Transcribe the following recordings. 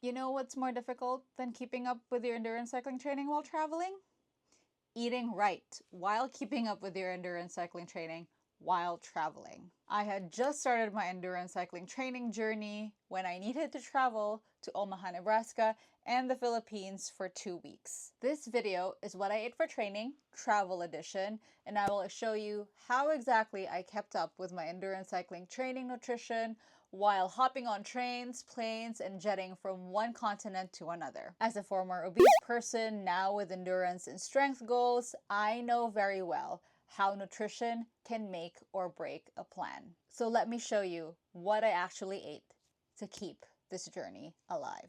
You know what's more difficult than keeping up with your endurance cycling training while traveling? Eating right while keeping up with your endurance cycling training while traveling. I had just started my endurance cycling training journey when I needed to travel to Omaha, Nebraska and the Philippines for 2 weeks. This video is what I ate for training, travel edition, and I will show you how exactly I kept up with my endurance cycling training nutrition while hopping on trains, planes, and jetting from one continent to another. As a former obese person, now with endurance and strength goals, I know very well how nutrition can make or break a plan. So let me show you what I actually ate to keep this journey alive.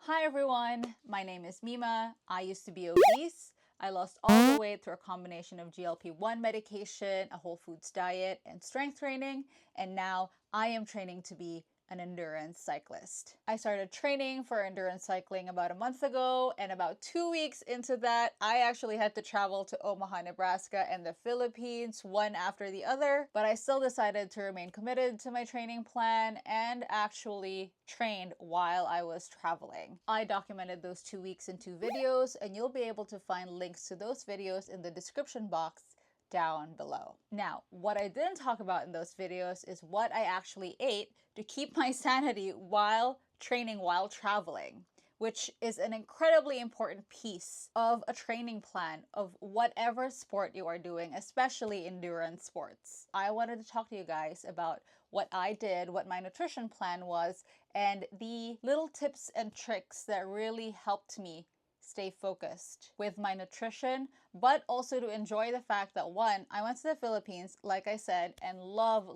Hi everyone, my name is Mima. I used to be obese. I lost all the weight through a combination of GLP-1 medication, a whole foods diet, and strength training, and now I am training to be an endurance cyclist. I started training for endurance cycling about a month ago, and about 2 weeks into that, I actually had to travel to Omaha, Nebraska and the Philippines, one after the other, but I still decided to remain committed to my training plan and actually trained while I was traveling. I documented those 2 weeks in 2 videos, and you'll be able to find links to those videos in the description box down below. Now, what I didn't talk about in those videos is what I actually ate to keep my sanity while training, while traveling, which is an incredibly important piece of a training plan of whatever sport you are doing, especially endurance sports. I wanted to talk to you guys about what I did, what my nutrition plan was, and the little tips and tricks that really helped me stay focused with my nutrition, but also to enjoy the fact that one, I went to the Philippines, like I said, and love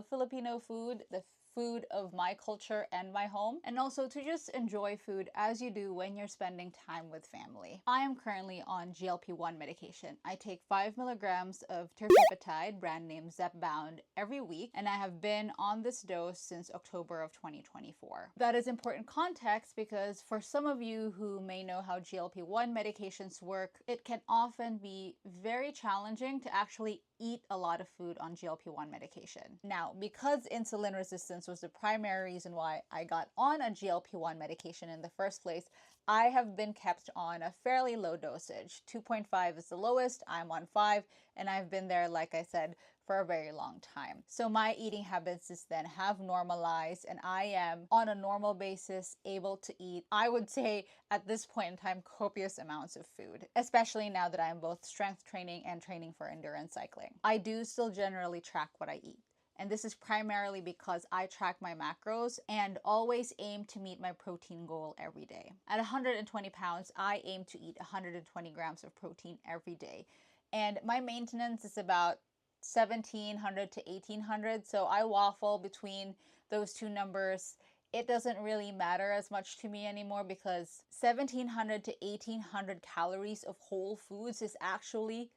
Filipino food, the food of my culture and my home, and also to just enjoy food as you do when you're spending time with family. I am currently on GLP-1 medication. I take 5 milligrams of tirzepatide, brand name Zepbound, every week, and I have been on this dose since October of 2024. That is important context because for some of you who may know how GLP-1 medications work, it can often be very challenging to actually eat a lot of food on GLP-1 medication. Now, because insulin resistance was the primary reason why I got on a GLP-1 medication in the first place, I have been kept on a fairly low dosage. 2.5 is the lowest, I'm on 5, and I've been there, like I said, for a very long time. So my eating habits since then have normalized, and I am on a normal basis able to eat, I would say at this point in time, copious amounts of food, especially now that I'm both strength training and training for endurance cycling. I do still generally track what I eat. And this is primarily because I track my macros and always aim to meet my protein goal every day. At 120 pounds, I aim to eat 120 grams of protein every day. And my maintenance is about 1700 to 1800, so I waffle between those two numbers. It doesn't really matter as much to me anymore because 1700 to 1800 calories of whole foods is actually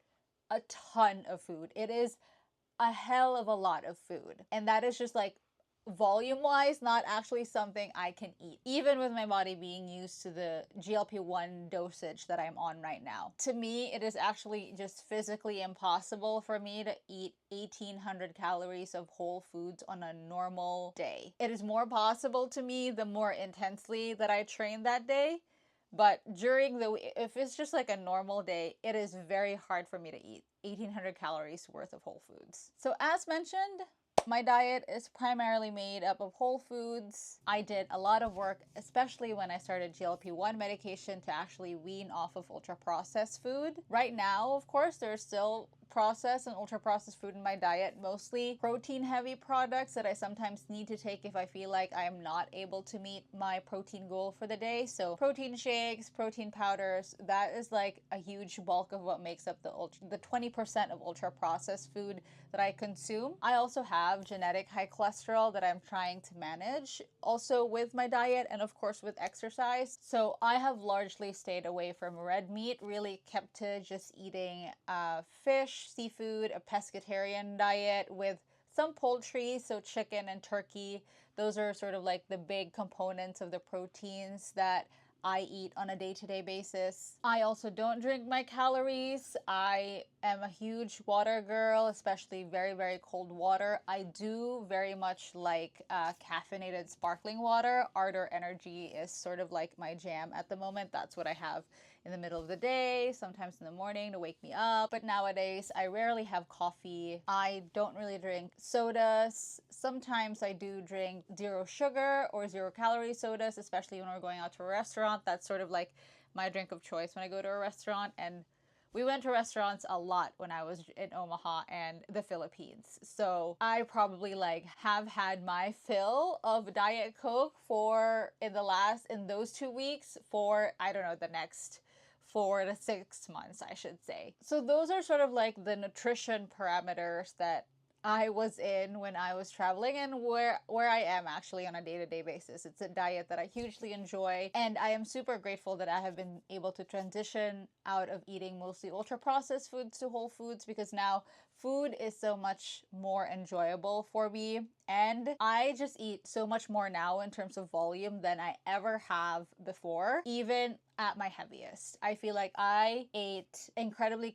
a ton of food. It is a hell of a lot of food, and that is just like volume wise not actually something I can eat, even with my body being used to the GLP-1 dosage that I'm on right now. To me, it is actually just physically impossible for me to eat 1800 calories of whole foods on a normal day. It is more possible to me the more intensely that I train that day, but during if it's just like a normal day, it is very hard for me to eat 1800 calories worth of whole foods. So as mentioned, my diet is primarily made up of whole foods. I did a lot of work, especially when I started GLP-1 medication, to actually wean off of ultra-processed food. Right now, of course, there's still processed and ultra-processed food in my diet, mostly protein-heavy products that I sometimes need to take if I feel like I am not able to meet my protein goal for the day. So protein shakes, protein powders, that is like a huge bulk of what makes up the 20% of ultra-processed food that I consume. I also have genetic high cholesterol that I'm trying to manage, also with my diet and of course with exercise. So I have largely stayed away from red meat, really kept to just eating fish, seafood, a pescatarian diet with some poultry, so chicken and turkey. Those are sort of like the big components of the proteins that I eat on a day-to-day basis. I also don't drink my calories. I am a huge water girl, especially very, very cold water. I do very much like caffeinated sparkling water. Ardor Energy is sort of like my jam at the moment. That's what I have in the middle of the day, sometimes in the morning to wake me up. But nowadays, I rarely have coffee. I don't really drink sodas. Sometimes I do drink zero sugar or zero calorie sodas, especially when we're going out to a restaurant. That's sort of like my drink of choice when I go to a restaurant. And we went to restaurants a lot when I was in Omaha and the Philippines. So I probably like have had my fill of Diet Coke in those 2 weeks for, I don't know, the next 4 to 6 months, I should say. So those are sort of like the nutrition parameters that I was in when I was traveling, and where I am actually on a day-to-day basis. It's a diet that I hugely enjoy, and I am super grateful that I have been able to transition out of eating mostly ultra-processed foods to whole foods, because now food is so much more enjoyable for me, and I just eat so much more now in terms of volume than I ever have before, even at my heaviest. I feel like I ate incredibly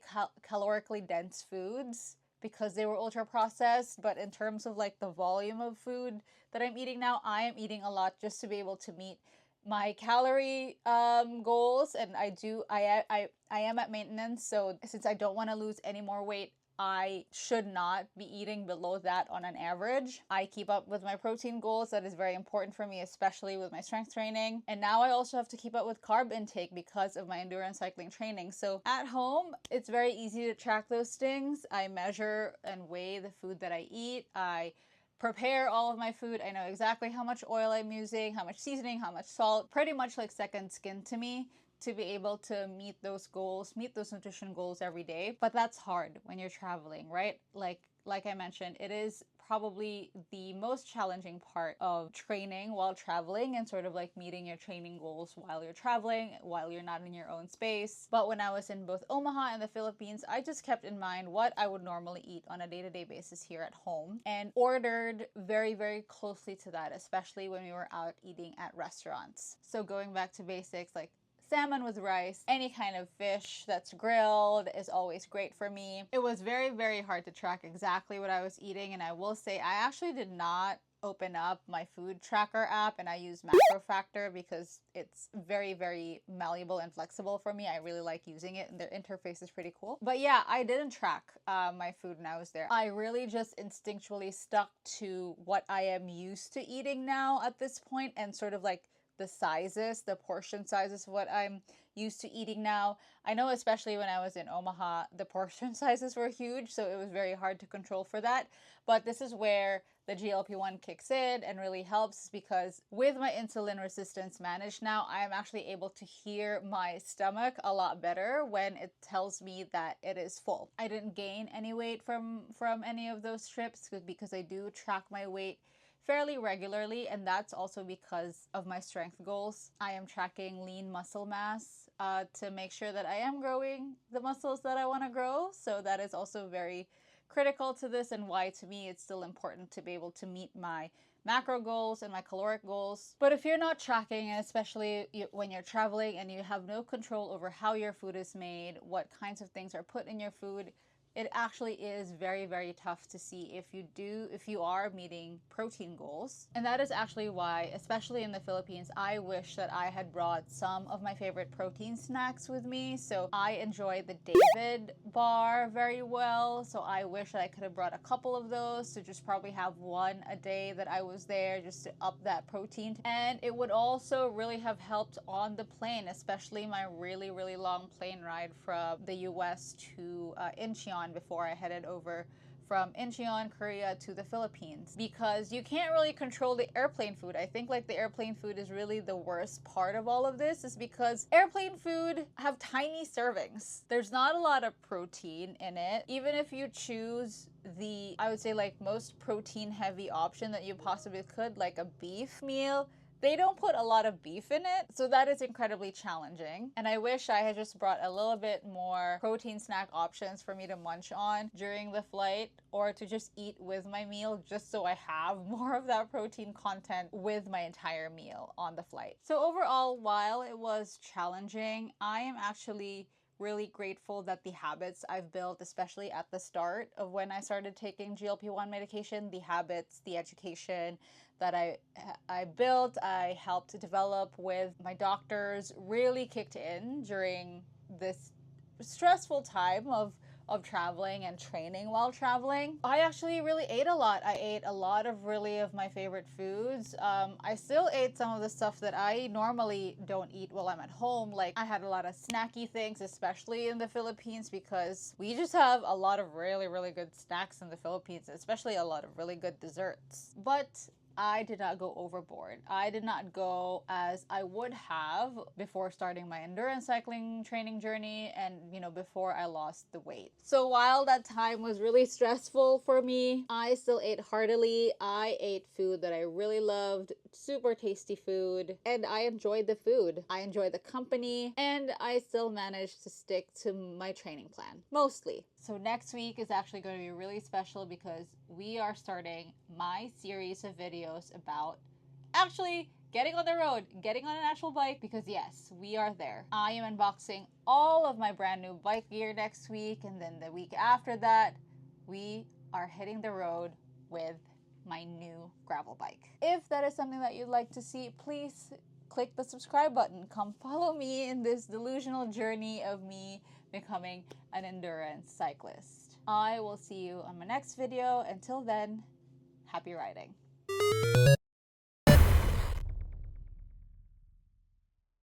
calorically dense foods because they were ultra processed, but in terms of like the volume of food that I'm eating now, I am eating a lot just to be able to meet my calorie goals. And I am at maintenance, so since I don't want to lose any more weight, I should not be eating below that on an average. I keep up with my protein goals. That is very important for me, especially with my strength training. And now I also have to keep up with carb intake because of my endurance cycling training. So at home, it's very easy to track those things. I measure and weigh the food that I eat. I prepare all of my food. I know exactly how much oil I'm using, how much seasoning, how much salt, pretty much like second skin to me, to be able to meet those goals, meet those nutrition goals every day. But that's hard when you're traveling, right? Like I mentioned, it is probably the most challenging part of training while traveling, and sort of like meeting your training goals while you're traveling, while you're not in your own space. But when I was in both Omaha and the Philippines, I just kept in mind what I would normally eat on a day-to-day basis here at home and ordered very, very closely to that, especially when we were out eating at restaurants. So going back to basics, like salmon with rice, any kind of fish that's grilled is always great for me. It was very, very hard to track exactly what I was eating, and I will say I actually did not open up my food tracker app and I use Macro Factor because it's very, very malleable and flexible for me. I really like using it, and their interface is pretty cool. But yeah, I didn't track my food when I was there. I really just instinctually stuck to what I am used to eating now at this point, and sort of like the portion sizes of what I'm used to eating now. I know especially when I was in Omaha, the portion sizes were huge, so it was very hard to control for that. But this is where the GLP-1 kicks in and really helps, because with my insulin resistance managed now, I am actually able to hear my stomach a lot better when it tells me that it is full. I didn't gain any weight from any of those trips because I do track my weight fairly regularly, and that's also because of my strength goals. I am tracking lean muscle mass to make sure that I am growing the muscles that I want to grow. So that is also very critical to this, and why to me it's still important to be able to meet my macro goals and my caloric goals. But if you're not tracking, especially when you're traveling and you have no control over how your food is made, what kinds of things are put in your food, it actually is very, very tough to see if you are meeting protein goals. And that is actually why, especially in the Philippines, I wish that I had brought some of my favorite protein snacks with me. So I enjoy the David bar very well. So I wish that I could have brought a couple of those to just probably have one a day that I was there, just to up that protein. And it would also really have helped on the plane, especially my really, really long plane ride from the US to Incheon before I headed over from Incheon, Korea to the Philippines, because you can't really control the airplane food. I think like the airplane food is really the worst part of all of this, is because airplane food have tiny servings. There's not a lot of protein in it. Even if you choose I would say like most protein heavy option that you possibly could, like a beef meal, they don't put a lot of beef in it, so that is incredibly challenging. And I wish I had just brought a little bit more protein snack options for me to munch on during the flight, or to just eat with my meal, just so I have more of that protein content with my entire meal on the flight. So overall, while it was challenging, I am actually really grateful that the habits I've built, especially at the start of when I started taking GLP-1 medication, the habits, the education that I built, I helped to develop with my doctors really kicked in during this stressful time of traveling and training while traveling. I actually really ate a lot. I ate a lot of really of my favorite foods. I still ate some of the stuff that I normally don't eat while I'm at home. Like I had a lot of snacky things, especially in the Philippines, because we just have a lot of really, really good snacks in the Philippines, especially a lot of really good desserts. But I did not go overboard. I did not go as I would have before starting my endurance cycling training journey and, before I lost the weight. So while that time was really stressful for me, I still ate heartily. I ate food that I really loved, super tasty food, and I enjoyed the food. I enjoyed the company, and I still managed to stick to my training plan, mostly. So next week is actually going to be really special because we are starting my series of videos about actually getting on the road, getting on an actual bike, because yes, we are there. I am unboxing all of my brand new bike gear next week, and then the week after that, we are hitting the road with my new gravel bike. If that is something that you'd like to see, please click the subscribe button. Come follow me in this delusional journey of me becoming an endurance cyclist. I will see you on my next video. Until then, happy riding.